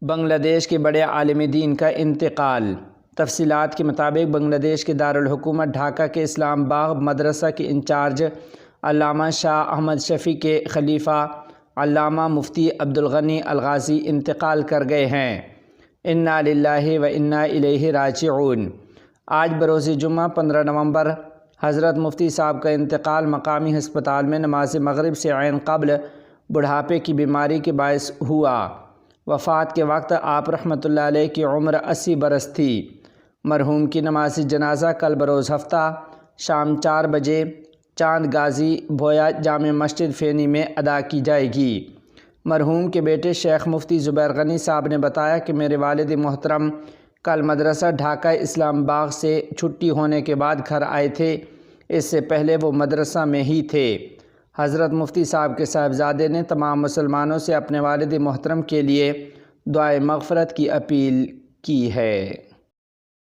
بنگلہ دیش کے بڑے عالم دین کا انتقال۔ تفصیلات کے مطابق بنگلہ دیش کے دارالحکومت ڈھاکہ کے اسلام باغ مدرسہ کے انچارج علامہ شاہ احمد شفیع کے خلیفہ علامہ مفتی عبدالغنی الغازی انتقال کر گئے ہیں۔ انا للہ و انا الیہ راجعون۔ آج بروز جمعہ 15 نومبر حضرت مفتی صاحب کا انتقال مقامی ہسپتال میں نماز مغرب سے عین قبل بڑھاپے کی بیماری کے باعث ہوا۔ وفات کے وقت آپ رحمۃ اللہ علیہ کی عمر 80 برس تھی۔ مرحوم کی نماز جنازہ کل بروز ہفتہ شام 4 بجے چاند غازی بھویا جامع مسجد فینی میں ادا کی جائے گی۔ مرحوم کے بیٹے شیخ مفتی زبیر غنی صاحب نے بتایا کہ میرے والد محترم کل مدرسہ ڈھاکہ اسلام باغ سے چھٹی ہونے کے بعد گھر آئے تھے، اس سے پہلے وہ مدرسہ میں ہی تھے۔ حضرت مفتی صاحب کے صاحبزادے نے تمام مسلمانوں سے اپنے والد محترم کے لیے دعائے مغفرت کی اپیل کی ہے۔